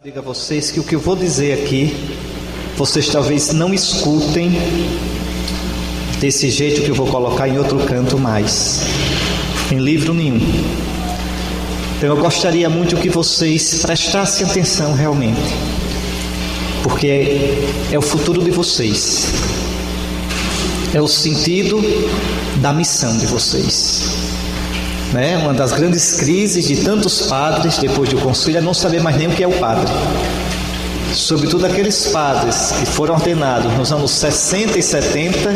Digo a vocês que o que eu vou dizer aqui, vocês talvez não escutem desse jeito que eu vou colocar em outro canto mais, em livro nenhum. Então eu gostaria muito que vocês prestassem atenção realmente, porque é o futuro de vocês, é o sentido da missão de vocês. Uma das grandes crises de tantos padres depois do concílio é não saber mais nem o que é o padre. Sobretudo aqueles padres que foram ordenados nos anos 60 e 70,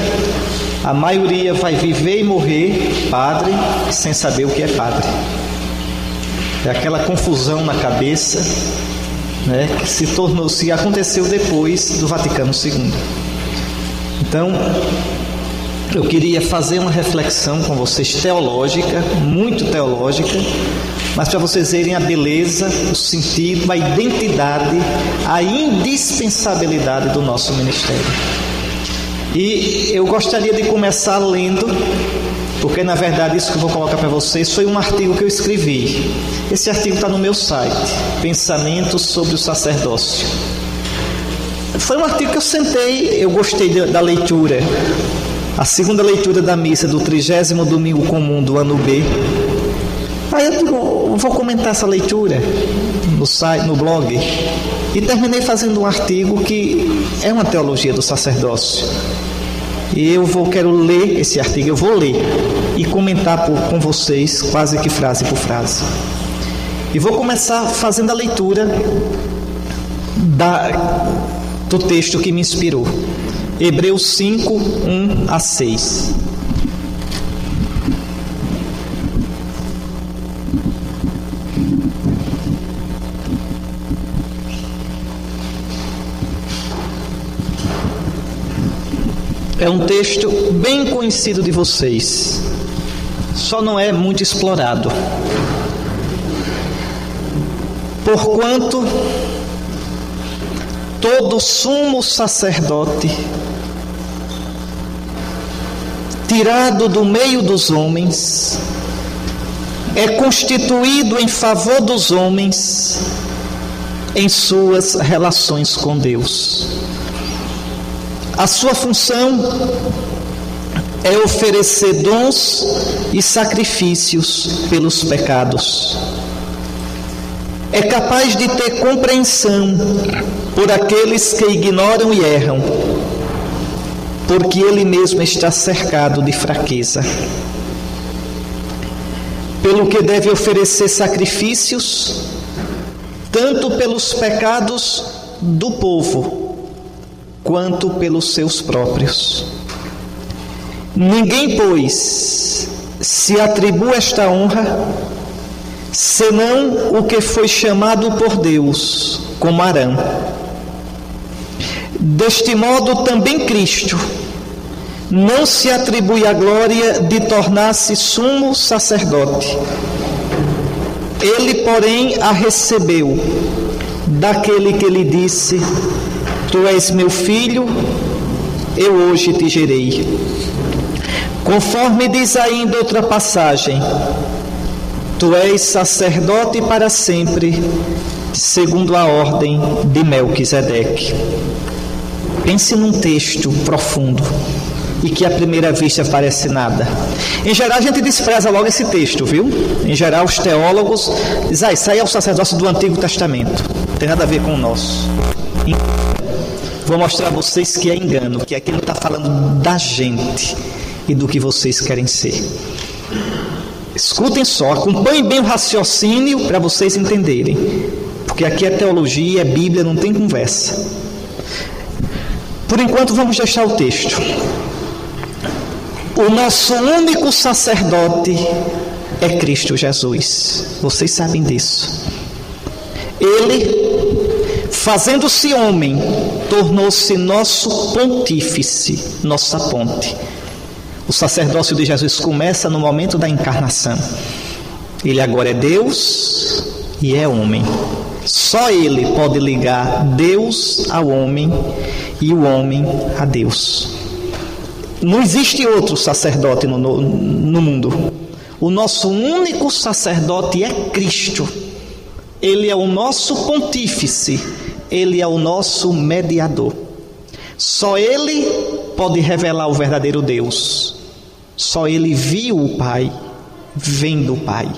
a maioria vai viver e morrer padre sem saber o que é padre. É aquela confusão na cabeça, que aconteceu depois do Vaticano II. Então, eu queria fazer uma reflexão com vocês teológica, muito teológica, mas para vocês verem a beleza, o sentido, a identidade, a indispensabilidade do nosso ministério. E eu gostaria de começar lendo, porque na verdade isso que eu vou colocar para vocês foi um artigo que eu escrevi. Esse artigo está no meu site, Pensamentos sobre o Sacerdócio. Foi um artigo que eu sentei, eu gostei da leitura. A segunda leitura da missa do 30º domingo comum do ano B. Aí eu digo, vou comentar essa leitura no site, no blog. E terminei fazendo um artigo que é uma teologia do sacerdócio. E quero ler esse artigo, eu vou ler e comentar com vocês quase que frase por frase. E vou começar fazendo a leitura do texto que me inspirou. Hebreus 5, 1 a 6. É um texto bem conhecido de vocês, só não é muito explorado. Porquanto todo sumo sacerdote, tirado do meio dos homens, é constituído em favor dos homens em suas relações com Deus. A sua função é oferecer dons e sacrifícios pelos pecados. É capaz de ter compreensão por aqueles que ignoram e erram, porque ele mesmo está cercado de fraqueza. Pelo que deve oferecer sacrifícios, tanto pelos pecados do povo, quanto pelos seus próprios. Ninguém, pois, se atribui esta honra, senão o que foi chamado por Deus, como Arão. Deste modo também Cristo não se atribui a glória de tornar-se sumo sacerdote. Ele, porém, a recebeu daquele que lhe disse: Tu és meu filho, eu hoje te gerei. Conforme diz ainda outra passagem: Tu és sacerdote para sempre, segundo a ordem de Melquisedeque. Pense num texto profundo e que à primeira vista parece nada. Em geral a gente despreza logo esse texto, viu? Em geral os teólogos dizem: isso aí é o sacerdócio do Antigo Testamento, não tem nada a ver com o nosso. Vou mostrar a vocês que é engano, que aqui não está falando da gente e do que vocês querem ser. Escutem só, acompanhem bem o raciocínio para vocês entenderem, porque aqui é teologia, é Bíblia, não tem conversa. Por enquanto vamos deixar o texto. O nosso único sacerdote é Cristo Jesus. Vocês sabem disso. Ele, fazendo-se homem, tornou-se nosso pontífice, nossa ponte. O sacerdócio de Jesus começa no momento da encarnação. Ele agora é Deus e é homem. Só Ele pode ligar Deus ao homem e o homem a Deus. Não existe outro sacerdote no mundo. O nosso único sacerdote é Cristo. Ele é o nosso pontífice, ele é o nosso mediador. Só ele pode revelar o verdadeiro Deus. Só ele viu o Pai, vendo o Pai.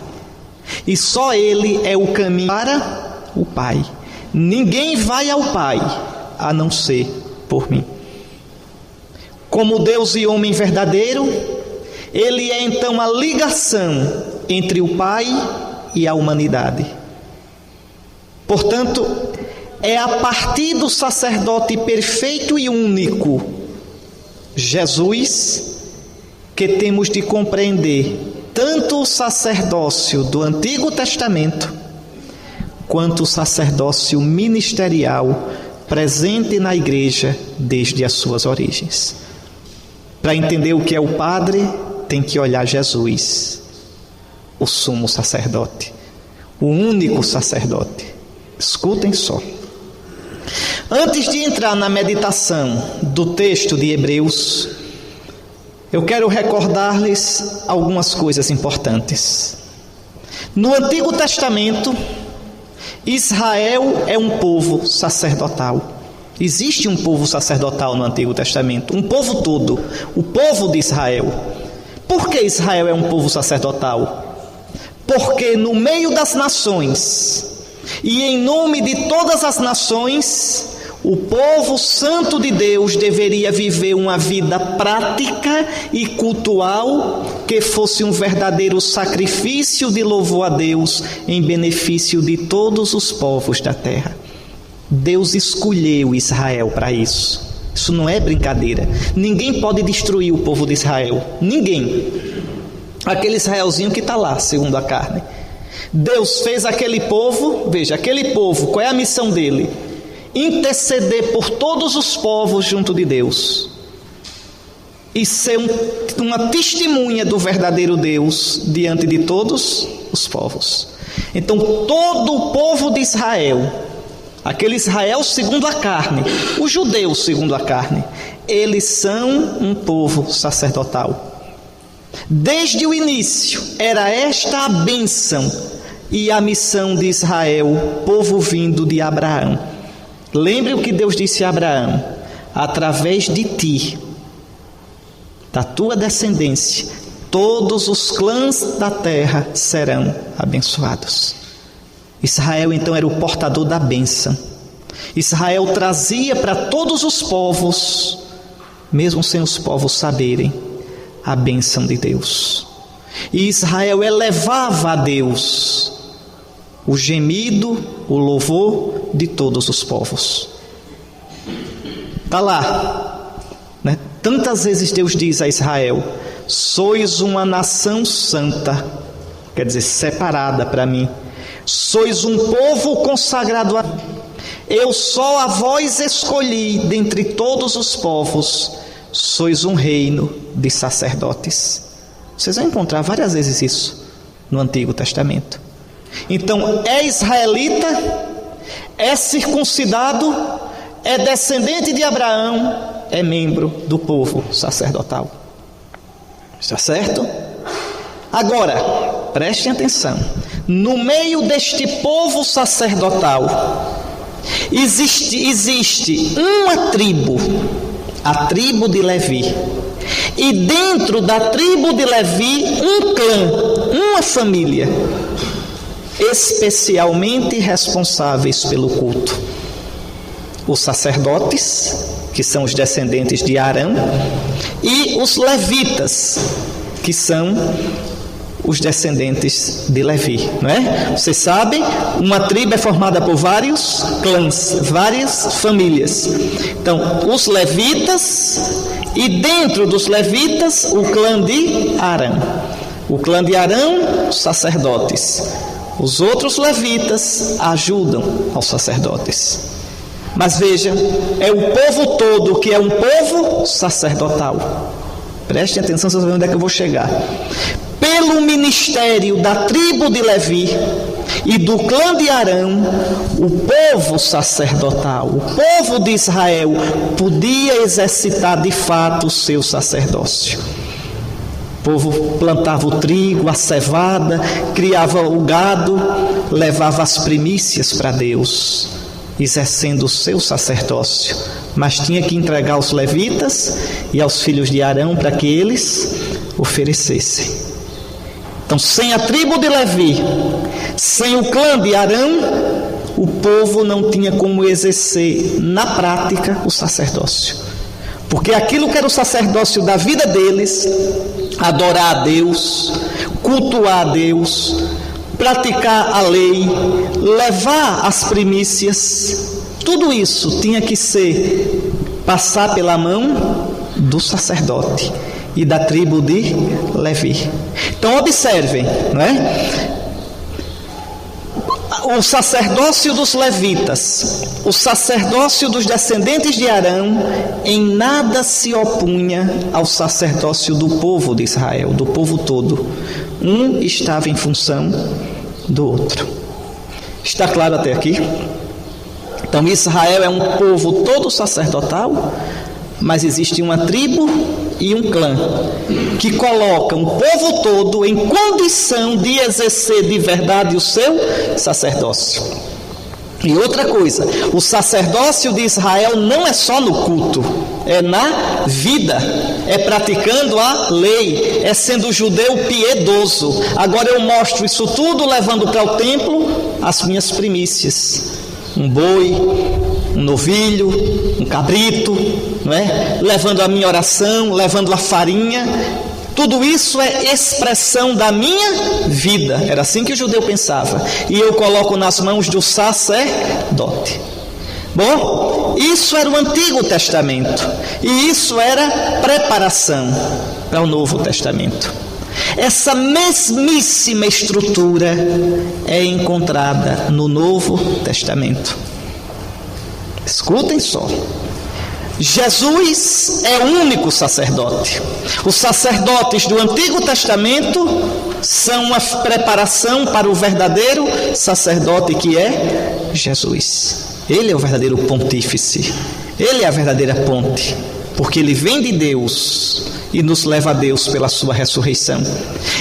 E só ele é o caminho para o Pai. Ninguém vai ao Pai a não ser por mim. Como Deus e homem verdadeiro, ele é então a ligação entre o Pai e a humanidade. Portanto, é a partir do sacerdote perfeito e único, Jesus, que temos de compreender tanto o sacerdócio do Antigo Testamento, quanto o sacerdócio ministerial presente na igreja desde as suas origens. Para entender o que é o Padre, tem que olhar Jesus, o sumo sacerdote, o único sacerdote. Escutem só. Antes de entrar na meditação do texto de Hebreus, eu quero recordar-lhes algumas coisas importantes. No Antigo Testamento, Israel é um povo sacerdotal. Existe um povo sacerdotal no Antigo Testamento, um povo todo, o povo de Israel. Por que Israel é um povo sacerdotal? Porque no meio das nações e em nome de todas as nações, o povo santo de Deus deveria viver uma vida prática e cultual que fosse um verdadeiro sacrifício de louvor a Deus em benefício de todos os povos da terra. Deus escolheu Israel para isso. Isso não é brincadeira. Ninguém pode destruir o povo de Israel. Ninguém. Aquele Israelzinho que está lá, segundo a carne. Deus fez aquele povo, veja, aquele povo, qual é a missão dele? Interceder por todos os povos junto de Deus e ser uma testemunha do verdadeiro Deus diante de todos os povos. Então todo o povo de Israel, aquele Israel segundo a carne, os judeus segundo a carne, eles são um povo sacerdotal. Desde o início era esta a bênção e a missão de Israel, povo vindo de Abraão. Lembre o que Deus disse a Abraão: através de ti, da tua descendência, todos os clãs da terra serão abençoados. Israel então era o portador da bênção. Israel trazia para todos os povos, mesmo sem os povos saberem, a bênção de Deus. E Israel elevava a Deus o gemido, o louvor de todos os povos. Está lá, né? Tantas vezes Deus diz a Israel: sois uma nação santa, quer dizer, separada para mim. Sois um povo consagrado a mim. Eu só a vós escolhi dentre todos os povos. Sois um reino de sacerdotes. Vocês vão encontrar várias vezes isso no Antigo Testamento. Então, é israelita, é circuncidado, é descendente de Abraão, é membro do povo sacerdotal. Está certo? Agora, prestem atenção. No meio deste povo sacerdotal, existe uma tribo, a tribo de Levi. E dentro da tribo de Levi, um clã, uma família, especialmente responsáveis pelo culto. Os sacerdotes, que são os descendentes de Arão, e os levitas, que são os descendentes de Levi, não é? Vocês sabem, uma tribo é formada por vários clãs, várias famílias. Então, os levitas, e dentro dos levitas, o clã de Arão. O clã de Arão, os sacerdotes. Os outros levitas ajudam aos sacerdotes. Mas veja, é o povo todo que é um povo sacerdotal. Prestem atenção, vocês vão ver onde é que eu vou chegar. Pelo ministério da tribo de Levi e do clã de Arão, o povo sacerdotal, o povo de Israel, podia exercitar de fato o seu sacerdócio. povo plantava o trigo, a cevada, criava o gado, levava as primícias para Deus, exercendo o seu sacerdócio, mas tinha que entregar aos levitas e aos filhos de Arão para que eles oferecessem. Então, sem a tribo de Levi, sem o clã de Arão, o povo não tinha como exercer na prática o sacerdócio, porque aquilo que era o sacerdócio da vida deles, adorar a Deus, cultuar a Deus, praticar a lei, levar as primícias, tudo isso tinha que passar pela mão do sacerdote e da tribo de Levi. Então observem, não é? O sacerdócio dos levitas, o sacerdócio dos descendentes de Arão, em nada se opunha ao sacerdócio do povo de Israel, do povo todo. Um estava em função do outro. Está claro até aqui? Então Israel é um povo todo sacerdotal, mas existe uma tribo e um clã que colocam o povo todo em condição de exercer de verdade o seu sacerdócio. E outra coisa, o sacerdócio de Israel não é só no culto, é na vida, é praticando a lei, é sendo judeu piedoso. Agora eu mostro isso tudo levando para o templo as minhas primícias, um boi, um novilho, um cabrito, não é? Levando a minha oração, levando a farinha. Tudo isso é expressão da minha vida. Era assim que o judeu pensava. E eu coloco nas mãos do sacerdote. Bom, isso era o Antigo Testamento. E isso era preparação para o Novo Testamento. Essa mesmíssima estrutura é encontrada no Novo Testamento. Escutem só. Jesus é o único sacerdote. Os sacerdotes do Antigo Testamento são uma preparação para o verdadeiro sacerdote que é Jesus. Ele é o verdadeiro pontífice. Ele é a verdadeira ponte, porque ele vem de Deus e nos leva a Deus pela sua ressurreição.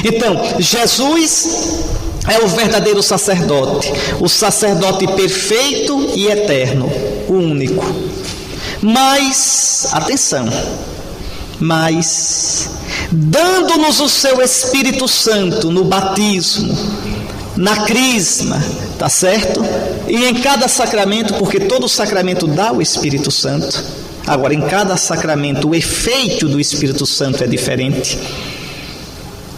Então, Jesus é o verdadeiro sacerdote, o sacerdote perfeito e eterno, o único. Mas, atenção, dando-nos o seu Espírito Santo no batismo, na crisma, tá certo? E em cada sacramento, porque todo sacramento dá o Espírito Santo. Agora, em cada sacramento, o efeito do Espírito Santo é diferente.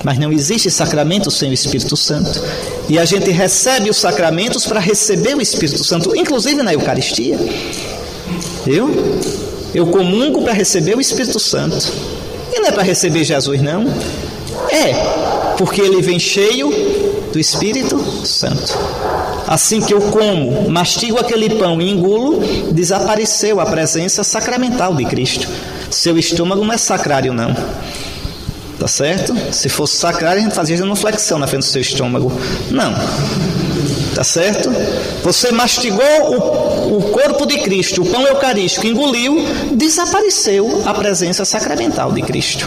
Mas não existe sacramento sem o Espírito Santo. E a gente recebe os sacramentos para receber o Espírito Santo, inclusive na Eucaristia. Eu comungo para receber o Espírito Santo. E não é para receber Jesus, não. É, porque ele vem cheio do Espírito Santo. Assim que eu como, mastigo aquele pão e engulo, desapareceu a presença sacramental de Cristo. Seu estômago não é sacrário, não. Tá certo? Se fosse sacrário, a gente fazia uma flexão na frente do seu estômago. Não. Tá certo? Você mastigou o corpo de Cristo, o pão eucarístico, engoliu, desapareceu a presença sacramental de Cristo.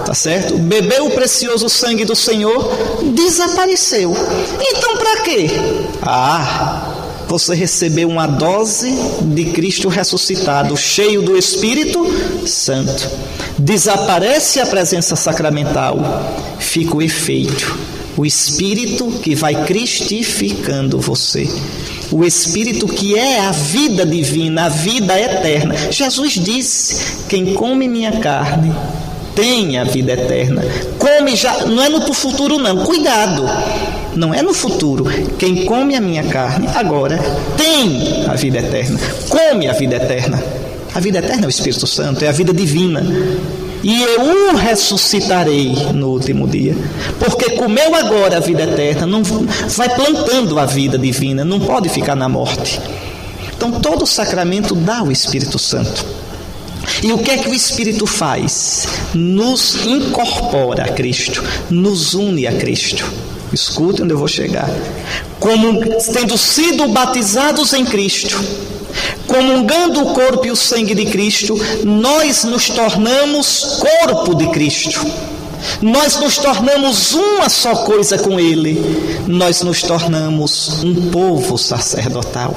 Tá certo? Bebeu o precioso sangue do Senhor, desapareceu. Então para quê? Você recebeu uma dose de Cristo ressuscitado, cheio do Espírito Santo. Desaparece a presença sacramental, fica o efeito. O Espírito que vai cristificando você. O Espírito que é a vida divina, a vida eterna. Jesus disse: quem come minha carne tem a vida eterna. Come já, não é no futuro não, cuidado. Não é no futuro. Quem come a minha carne agora tem a vida eterna. Come a vida eterna. A vida eterna é o Espírito Santo, é a vida divina. E eu o ressuscitarei no último dia. Porque comeu agora a vida eterna, não vai plantando a vida divina, não pode ficar na morte. Então todo sacramento dá o Espírito Santo. E o que é que o Espírito faz? Nos incorpora a Cristo, nos une a Cristo. Escute onde eu vou chegar. Como tendo sido batizados em Cristo, comungando o corpo e o sangue de Cristo, nós nos tornamos corpo de Cristo. nós nos tornamos uma só coisa com Ele, nós nos tornamos um povo sacerdotal.